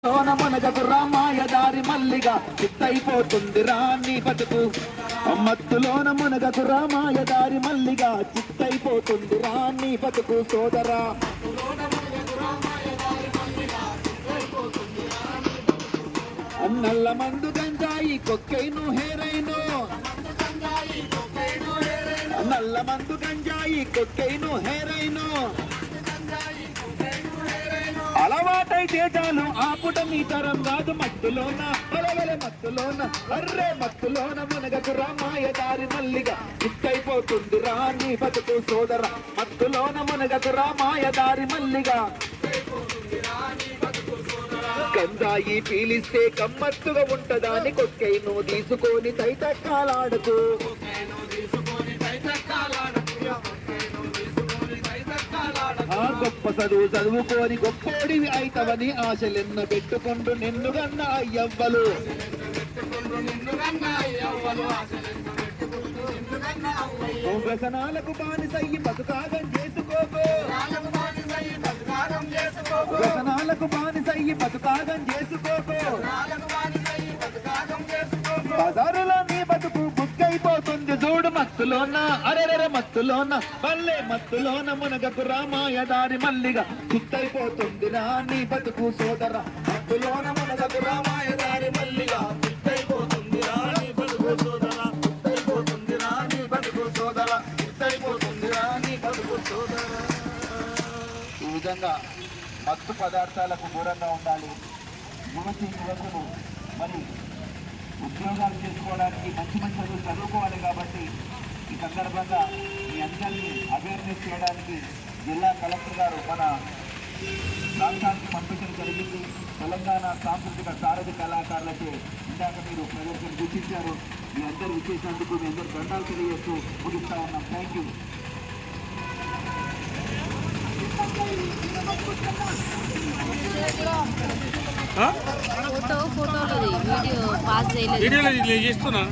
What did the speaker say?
మనగకు రామాయ దారి మల్లిగా చిత్తైపోతుంది రాని బతుకు మత్తులోన మునగకు రామాయ దారి మల్లిగా చిత్తైపోతుంది రాని బతుకు సోదరా అన్నల్ల మందు గంజాయి కొక్కైను హేరైను నల్ల మందు గంజాయి కొక్కైను హేరైను అలవాటైతే చాలు ఆపుట మీ తరం కాదు మత్తులోన మత్తులోన అర్రే మత్తులోన మునగకు రామాయ దారి మల్లిగా చిత్తైపోతుంది రాని బతుకు సోదర మత్తులోన మునగకు రామాయ దారి మల్లిగా గంజాయి పీలిస్తే కమ్మత్తుగా ఉంటదాని కొక్కైను తీసుకొని తైతక్కాలాడకు గొప్ప చదువుకోని గొప్పోడివి అయితవని ఆశలెన్న పెట్టుకుంటూ నిన్ను గన్న అయ్యవ్వలు వ్యసనాలకు బానిసయ్యి బతుకాగం చేసుకోకు వ్యసనాలకు బానిసయ్యి బతుకాగం చేసుకోకు బజారులో నీ బతుకు బుక్కైపోతుంది చూడు మత్తులోన అరెరెర మత్తులోన పల్లె మత్తులోన మునగకు రామాయ దారి మల్లిగా చిత్తైపోతుంది రా నీ బతుకు సోదర మత్తులోన మునగకు రామాయ దారి మల్లిగా చిత్తైపోతుంది రా నీ బతుకు సోదర చిత్తైపోతుంది రా నీ బతుకు సోదర చిత్తైపోతుంది రా నీ బతుకు సోదర. ఈ విధంగా మత్తు పదార్థాలకు దూరంగా ఉండాలి. యువతి యువకులు మరి ఉద్యోగాలు చేసుకోవడానికి మంచి మంచి చదువుకోవాలి. కాబట్టి ఈ సందర్భంగా మీ అందరినీ అవేర్నెస్ చేయడానికి జిల్లా కలెక్టర్ గారు మన రాష్ట్రానికి పంపించడం జరిగింది. తెలంగాణ సాంస్కృతిక సారథి కళాకారులచే ఇందాక మీరు ప్రదర్శన గుర్తించారు. మీ అందరూ ఇచ్చేసినందుకు మీ అందరూ దండాలు తెలియజేస్తూ ముగిస్తా ఉన్నాం. Thank you. ఫోటోలో వీడియో పాస్ చేయలేదు. వీడియోలో చేస్తున్నా.